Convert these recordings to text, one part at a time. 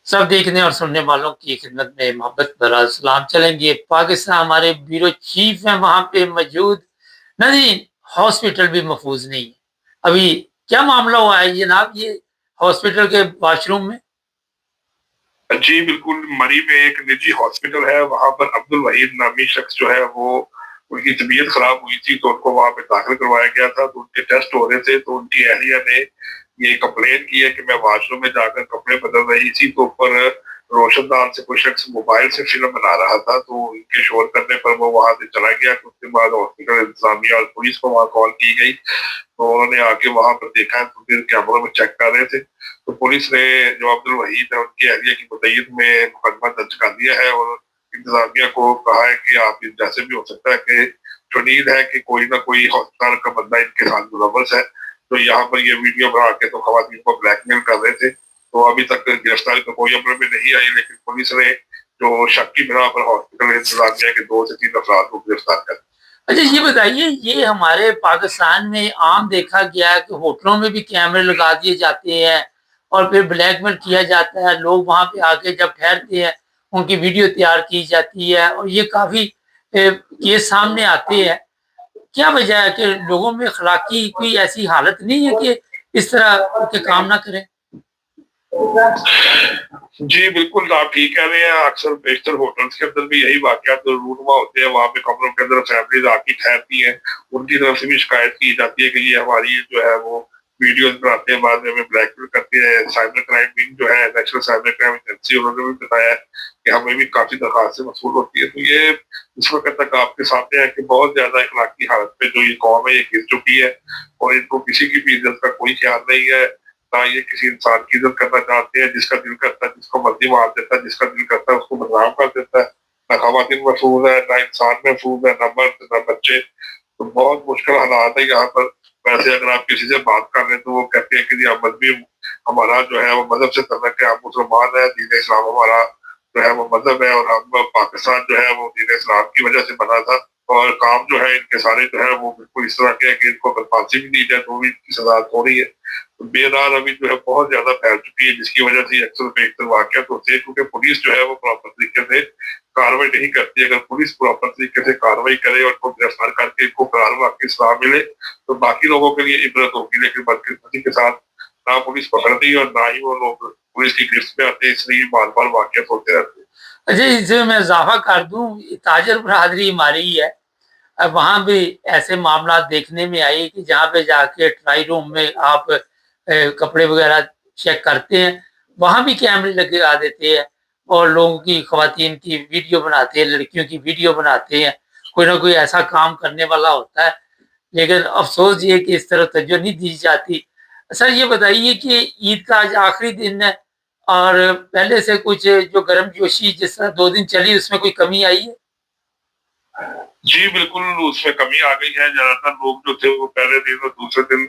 सब देखने और सुनने वालों की खिदमत में मोहब्बत भरा सलाम। चलेंगे पाकिस्तान, हमारे ब्यूरो चीफ हैं वहाँ पे मौजूद। नहीं, हॉस्पिटल भी महफूज नहीं है। अभी क्या मामला हुआ है जनाब, ये हॉस्पिटल के वॉशरूम में? जी बिल्कुल, मरी में एक निजी हॉस्पिटल है, वहाँ पर अब्दुल वहीद नामी शख्स जो है वो उनकी तबीयत खराब हुई थी तो उनको वहाँ पे दाखिल करवाया गया था। तो उनके टेस्ट हो रहे थे तो उनकी अहलिया ने ये कंप्लेन की है कि मैं वॉशरूम में जाकर कपड़े बदल रही थी तो ऊपर रोशनदान से कोई शख्स मोबाइल से फिल्म बना रहा था। तो उनके शोर करने पर वो वहां से चला गया। उसके बाद हॉस्पिटल इंतजामिया और पुलिस को वहाँ कॉल की गई तो उन्होंने आके वहां पर देखा है तो फिर कैमरों में चेक कर रहे थे। तो पुलिस ने जो अब्दुल वहीद है उनकी अहलिया की मुद्दईत में मुकदमा दर्ज कर दिया है और इंतजामिया को कहा है कि आप जैसे भी हो सकता है कि उम्मीद है कि कोई ना कोई हॉस्पिटल का बंदा इनके साथ मुलव्वस है। तो यहाँ पर ये वीडियो बना के तो खवातीन को ब्लैकमेल कर रहे थे। तो अभी तक गिरफ्तारी तो कोई अमल में नहीं आई, लेकिन पुलिस ने जो शक की बिना पर हॉस्पिटल इंतजामिया के 2 से 3 अफराद को गिरफ्तार कर। अच्छा ये बताइए, ये हमारे पाकिस्तान में आम देखा गया है कि होटलों में भी कैमरे लगा दिए जाते हैं और फिर ब्लैकमेल किया जाता है। लोग वहाँ पे आके जब ठहरते हैं उनकी वीडियो तैयार की जाती है और ये काफ़ी केस सामने आते हैं। क्या वजह है कि लोगों में अखलाकी कोई ऐसी हालत नहीं है कि इस तरह के काम ना करें? जी बिल्कुल, आप ठीक कह रहे हैं। अक्सर बेशतर होटल्स के अंदर भी यही वाक़यात रूनुमा होते हैं। वहाँ पे कमरों के अंदर फैमिलीज़ आके ठहरती हैं। उनकी तरफ से भी शिकायत की जाती है कि ये हमारी जो है वो वीडियोज़ बनाते हैं, बाद में हमें ब्लैकमेल करते हैं। साइबर क्राइम विंग जो है, नेशनल साइबर क्राइम एजेंसी, उन्होंने भी बताया है कि हमें भी काफ़ी दरख़्वास्तें मौसूल होती है। तो ये इस वक़्त तक आपके सामने है कि बहुत ज़्यादा अखलाकी हालत पे जो ये कौम है ये गिर चुकी है और इनको किसी की भी इज़्ज़त का कोई ख्याल नहीं है। ना ये किसी इंसान की इज़्ज़त करना चाहते हैं। जिसका दिल करता है जिसको मर्ज़ी मार देता है, जिसका दिल करता है उसको बदनाम कर देता है। ना ख़वातीन महफूज़ है, ना इंसान महफूज़ है, ना मर्द, ना बच्चे। तो बहुत मुश्किल हालात है यहाँ पर। वैसे अगर आप किसी से बात कर रहे हैं तो वो कहते हैं कि जी हम मज़हबी, हमारा जो है वो मज़हब से तल्लुक़ है, हम मुसलमान हैं, दीन इस्लाम हमारा जो है वो मज़हब है और हम पाकिस्तान जो है वो दीन इस्लाम की वजह से बना था। और काम जो है इनके सारे जो है वो बिल्कुल इस तरह के हैं कि इनको अगर फांसी भी दी जाए तो भी इनकी सज़ा थोड़ी है। तो बेदार अभी जो है बहुत ज़्यादा फैल चुकी है, जिसकी वजह से अक्सर बेशतर वाक़यात होते हैं क्योंकि पुलिस जो है वो प्रॉपर तरीके से कार्रवाई नहीं करती। अगर पुलिस प्रॉपर तरीके से कार्रवाई करे और इनको गिरफ्तार करके इनको करार वाक़ई सज़ा मिले तो बाकी लोगों के लिए इबरत होगी। लेकिन बदकिस्मती के साथ ना पुलिस पकड़ती और ना ही वो लोग पुलिस की गिरफ्त में आते हैं, इसलिए बार-बार वाक़यात होते रहते हैं। अच्छा, इसमें मैं इज़ाफ़ा कर दूँ, ताजर बरादरी हमारी ही है। वहाँ भी ऐसे मामला देखने में आए कि जहाँ पे जाके ट्राई रूम में आप कपड़े वगैरह चेक करते हैं, वहाँ भी कैमरे लगा देते हैं और लोगों की ख़वातीन की वीडियो बनाते हैं, लड़कियों की वीडियो बनाते हैं। कोई ना कोई ऐसा काम करने वाला होता है, लेकिन अफ़सोस ये है कि इस तरफ तवज्जो नहीं दी जाती। सर ये बताइए कि ईद का आज आखिरी दिन है और पहले से कुछ जो गर्मजोशी जिस तरह 2 दिन चली उसमें कोई कमी आई है? जी बिल्कुल, उसमें कमी आ गई है। ज़्यादातर लोग जो थे वो पहले दिन और दूसरे दिन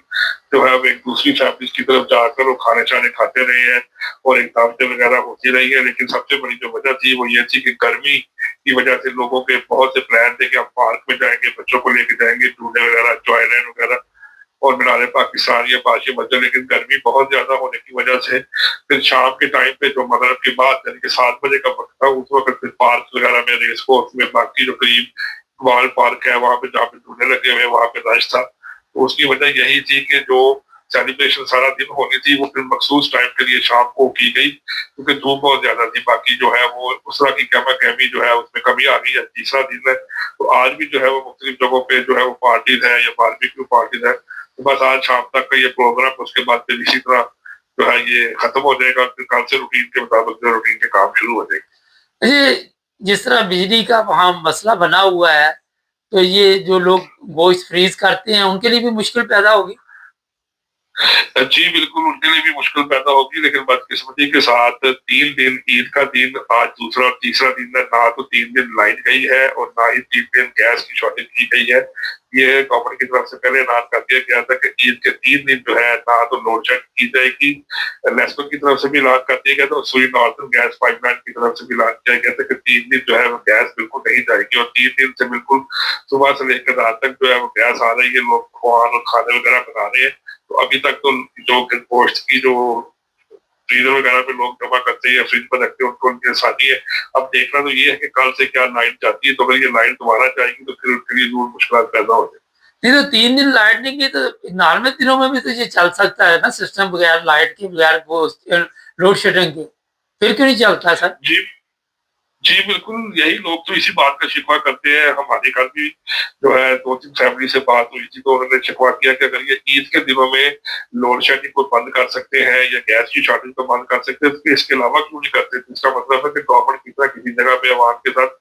जो है वो एक दूसरी फैमिलीज़ की तरफ जाकर वो खाने-शाने खाते रहे हैं और एक दावतें वगैरह होती रही हैं। लेकिन सबसे बड़ी जो वजह थी वो ये थी कि गर्मी की वजह से लोगों के बहुत से प्लान थे कि हम पार्क में जाएँगे, बच्चों को लेके जाएँगे, झूले वगैरह, टॉयलेट वगैरह और मीनार पाकिस्तान या बाकी वजह। लेकिन गर्मी बहुत ज़्यादा होने की वजह से फिर शाम के टाइम पे जो मगरिब के बाद यानी कि 7 बजे का वक़्त था, उस वक़्त फिर पार्क वगैरह में, रेस कोर्स में, बाकी जो करीब वाल पार्क है वहाँ पे जहाँ पे झूले लगे हुए हैं वहाँ पे रश था। तो उसकी वजह यही थी कि जो सेलिब्रेशन सारा दिन होनी थी वो फिर मखसूस टाइम के लिए शाम को की गई क्योंकि धूप बहुत ज़्यादा थी। बाकी जो है वो उस तरह की गहमा-गहमी जो है उसमें कमी आ गई है। तीसरा दिन है तो आज भी जो है वो मुख्तलिफ जगहों पे जो है वो पार्टीज़ हैं या बारबेक्यू पार्टीज़ हैं। तो बस आज शाम तक का ये प्रोग्राम, उसके बाद फिर इसी तरह जो है ये खत्म हो जाएगा। फिर कल से रूटीन के मुताबिक जो रूटीन के काम शुरू हो जाएंगे। ये जिस तरह बिजली का वहाँ मसला बना हुआ है, तो ये जो लोग गोश्त फ्रीज़ करते हैं, उनके लिए भी मुश्किल पैदा होगी? जी बिल्कुल, उनके लिए भी मुश्किल पैदा होगी, लेकिन बदकिस्मती के साथ 3 दिन, ईद का दिन आज दूसरा और तीसरा दिन है, ना तो 3 दिन लाइट गई है और ना ही 3 दिन गैस की शॉर्टेज की गई है। ये गवर्नमेंट की तरफ से पहले ऐलान कर दिया गया था कि ईद के 3 दिन जो है ना तो लोड शेडिंग की जाएगी। नेस्को की तरफ से भी ऐलान कर दिया गया था और सुई नॉर्दर्न गैस पाइपलाइन की तरफ से भी ऐलान किया गया था कि 3 दिन जो है वो गैस बिल्कुल नहीं जाएगी और 3 दिन से बिल्कुल सुबह से लेकर रात तक जो है वो गैस आ रही है। लोग पकवान और खाने वगैरह बना रहे हैं। तो अभी तक तो जो गोश्त की जो फ्रीजर वगैरह पे लोग जमा करते हैं या फ्रिज पर रखते हैं, उनको उनकी आसानी है। अब देखना तो ये है कि कल से क्या लाइट जाती है, तो अगर ये लाइट दोबारा जाएगी तो फिर उनके लिए जरूर मुश्किल पैदा हो जाएगी। नहीं तो 3 दिन लाइट नहीं गई तो नॉर्मल दिनों में भी तो ये चल सकता है ना सिस्टम, बगैर लाइट के, बगैर वो लोड शेडिंग के, फिर क्यों नहीं चलता सर? जी जी बिल्कुल, यही लोग तो इसी बात का शिकवा करते हैं। हमारे घर भी जो है 2-3 फैमिली से बात हुई थी, तो उन्होंने शिकवा किया कि अगर ये ईद के दिनों में लोड शेडिंग को बंद कर सकते हैं या गैस की शॉर्टेज को बंद कर सकते हैं, तो इसके अलावा क्यों नहीं करते? तो इसका मतलब है कि गवर्नमेंट किसी ना किसी जगह पे अवाम के साथ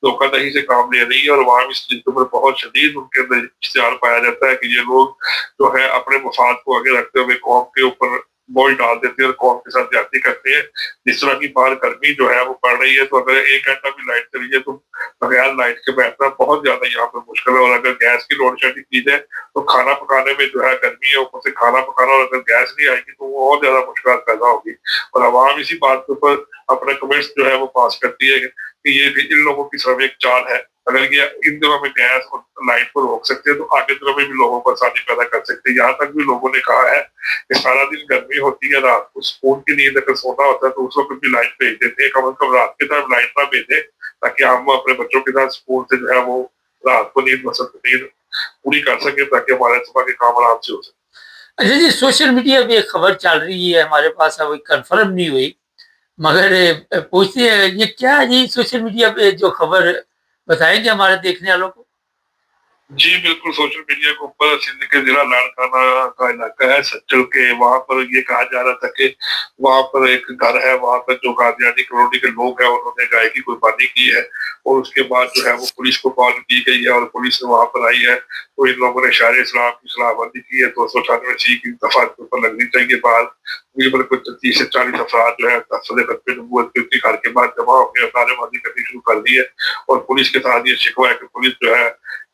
धोखाधड़ी से काम ले रही है, और अवाम इस चीज पर बहुत शदीद उनके अंदर इश्तिहार पाया जाता है कि ये लोग जो है अपने मफाद को आगे रखते हुए कौम के ऊपर बोझ डाल देते हैं और कौम के साथ ज्यादती करते हैं। जिस तरह की बाहर गर्मी जो है वो पड़ रही है, तो अगर 1 घंटा भी लाइट चली जाए तो बगैर लाइट के बैठना बहुत ज्यादा यहाँ पे मुश्किल है। और अगर गैस की लोड शेडिंग की जाए तो खाना पकाने में जो है गर्मी है, ऊपर से खाना पकाना, और अगर गैस नहीं आएगी तो वो और ज्यादा मुश्किल पैदा होगी। और अवाम इसी बात के ऊपर अपने कमेंट्स जो है वो पास करती है कि ये इन लोगों की सिर्फ एक चाल है। अगर ये इन दिनों में गैस और लाइट को रोक सकते हैं तो आगे दिनों में भी लोगों को आसानी पैदा कर सकते हैं। यहाँ तक भी लोगों ने कहा है कि सारा दिन गर्मी होती है, रात को सुकून की नींद अगर सोना होता है तो उस वक्त भी लाइट भेज देते हैं। कम से कम रात के टाइम लाइट ना भेजे, ताकि हम अपने बच्चों के साथ सुकून से जो है वो रात को नींद पूरी कर सके, ताकि हमारे सुबह के काम आराम से हो सके। अच्छा जी, सोशल मीडिया पे एक खबर चल रही है हमारे पास, अभी कंफर्म नहीं हुई, मगर पूछते हैं ये क्या है जी, सोशल मीडिया पे जो खबर बताएंगे हमारे देखने वालों को? जी बिल्कुल, सोशल मीडिया के ऊपर सिंध के जिला लाड़काना का इलाका है सच्चल के, वहां पर ये कहा जा रहा था कि वहां पर एक घर है, वहां पर जो कादियानी कम्युनिटी के लोग हैं उन्होंने गाय की कुर्बानी की है, और उसके बाद जो है वो पुलिस को कॉल की गई है और पुलिस वहां पर आई है। तो इन लोगों ने शायर इस्लाम की सलाहबंदी की है, 298 की दफा के ऊपर लगनी चाहिए बाल। तकरीबन कुछ 30 से 40 अफराद जो है खत्म नबूवत के घर के बाद जमा होकर नारेबाजी करनी शुरू कर दी है। और पुलिस के साथ ये शिकवा है कि पुलिस जो है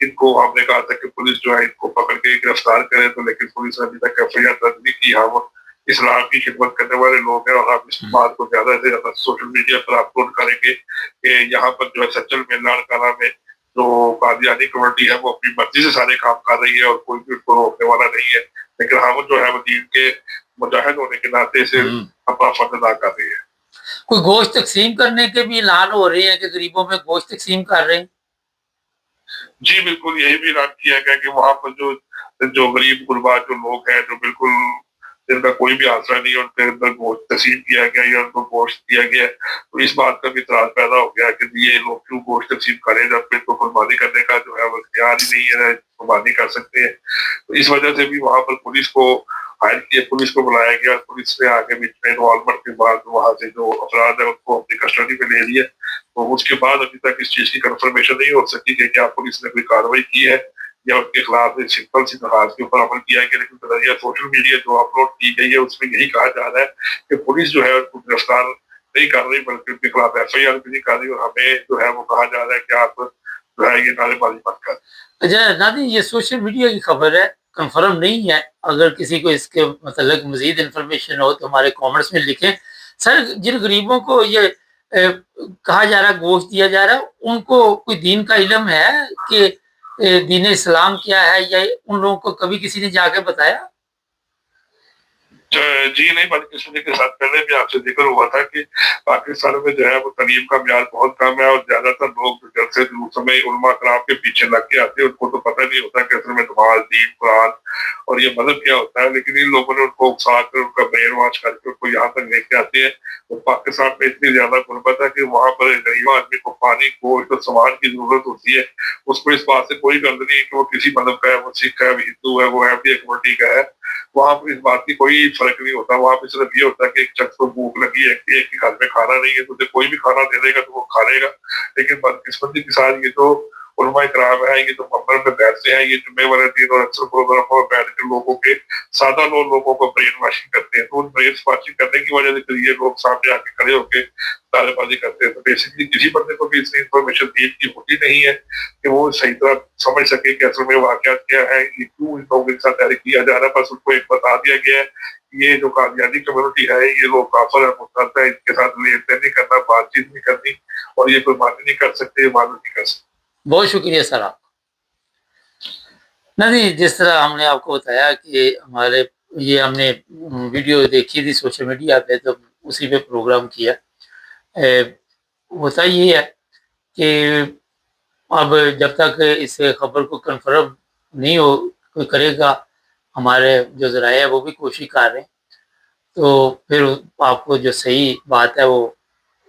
इनको, हमने कहा था कि पुलिस जो है इनको पकड़ के गिरफ्तार करे, तो लेकिन पुलिस ने अभी तक एफआईआर दर्ज नहीं की। हम इस्लाम की खिदमत करने वाले लोग हैं और हम इस बात को ज्यादा से ज्यादा सोशल मीडिया पर अपलोड करेंगे कि यहाँ पर जो है सच्चल में लाड़काना में जो कादियानी कम्युनिटी है वो अपनी मर्जी से सारे काम कर रही है और कोई भी उनको रोकने वाला नहीं है। लेकिन हम जो है वो दीन के मुजाहिद होने के नाते से अपना फर्ज अदा कर रही है। कोई गोश्त तकसीम करने के भी ऐलान हो रहे हैं कि गरीबों में गोश्त तकसीम कर रहे हैं? जी बिल्कुल, यही भी ऐलान किया गया कि वहां पर जो जो गरीब गुरबा जो लोग हैं, जो बिल्कुल जिनका कोई भी आसरा नहीं है, उनके अंदर गोश्त तकसीम किया गया या उनको गोश्त दिया गया। तो इस बात का भी इतराज पैदा हो गया कि ये लोग क्यों गोश्त तकसीम करें जब इनको कुर्बानी करने का जो है वो इख्तियार ही नहीं है, कुर्बानी कर सकते हैं। तो इस वजह से भी वहां पर पुलिस को हायर किया, पुलिस को बुलाया गया, पुलिस ने आगे बीच में इन्वॉल्वमेंट के बाद वहां से जो अपराध है उनको अपनी कस्टडी में ले लिया। तो उसके बाद अभी तक इस चीज की कंफर्मेशन नहीं हो सकी कि क्या पुलिस ने कोई कार्रवाई की है या उनके खिलाफ सिंपल सी दरखास्त के ऊपर अमल किया है। लेकिन नजरिया सोशल मीडिया जो अपलोड की गई है उसमें यही कहा जा रहा है कि पुलिस जो है उनको गिरफ्तार नहीं कर रही, बल्कि उनके खिलाफ एफआईआर भी नहीं कर रही, और हमें जो है वो कहा जा रहा है कि आप जो है ये नारेबाजी मत कर। अच्छा नादिर, ये सोशल मीडिया की खबर है, कंफर्म नहीं है। अगर किसी को इसके मतलब मजीद इंफॉर्मेशन हो तो हमारे कमेंट्स में लिखें। सर, जिन गरीबों को ये कहा जा रहा है गोश्त दिया जा रहा है, उनको कोई दीन का इल्म है कि दीन इस्लाम क्या है, या उन लोगों को कभी किसी ने जाके बताया? जी नहीं, बल्कि किसी के साथ पहले भी आपसे जिक्र हुआ था कि पाकिस्तान में जो है वो तालीम का म्यार बहुत कम है, और ज्यादातर लोग जलसे जुलूस समय उलमा कराम के पीछे लग के आते हैं, उनको तो पता नहीं होता कि असल में नमाज, दीन, कुरान और ये मदद क्या होता है। लेकिन इन लोगों ने उनको उकसा कर, उनका ब्रेन वॉश करके उनको यहाँ तक लेके आते हैं। तो पाकिस्तान में इतनी ज्यादा गुर्बत है कि वहां पर गरीब आदमी को पानी, गोश्त और सामान की जरूरत होती है। उसको इस बात से कोई गर्द नहीं है कि वो किसी मदद का है, वो सिख है, वो हिंदू है, वो एमडी कम्युनिटी का है। वहां पर इस बात की कोई फर्क नहीं होता। वहां पे सिर्फ ये होता है कि एक शख्स को भूख लगी है, एक के घर में खाना नहीं है, तो उसे कोई भी खाना दे देगा तो वो खा लेगा। लेकिन बदकिस्मती के साथ ये जो उलमा इकराम है, ये जो मंबर में बैठते हैं, ये जुम्मे वाले दिन और अक्सर प्रोग्रामों में बैठ के लोगों के सादा लोगों को ब्रेन वॉशिंग करते हैं। तो उन ब्रेन वॉशिंग करने की वजह से ये लोग सामने आके खड़े होकर नारेबाजी करते हैं। तो बेसिकली किसी बंदे को भी इतनी इन्फॉर्मेशन दी की होती नहीं है कि वो सही तरह समझ सके कि असल में वाकयात क्या है, ये क्यों इन लोगों के साथ तैयारी किया जा रहा है। बस उनको एक बता दिया गया है ये जो कादियानी कम्युनिटी है, ये लोग काफिर है, मुस्तहद है, इनके साथ लेन देन नहीं करना, बातचीत नहीं करनी, और ये कोई बात नहीं कर सकते, इबादत नहीं कर सकते। बहुत शुक्रिया सर आपका। नहीं, जिस तरह हमने आपको बताया कि हमारे یہ ہم نے ویڈیو دیکھی تھی سوشل میڈیا پہ، تو اسی پہ پروگرام کیا۔ ہوتا یہ ہے کہ اب جب تک اس خبر کو کنفرم نہیں ہو کوئی کرے گا، ہمارے جو ذرائع ہے وہ بھی کوشش کر رہے ہیں، تو پھر آپ کو جو صحیح بات ہے وہ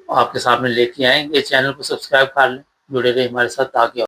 آپ کے سامنے لے کے آئیں گے۔ چینل کو سبسکرائب کر لیں، جڑے رہے ہمارے ساتھ تاکہ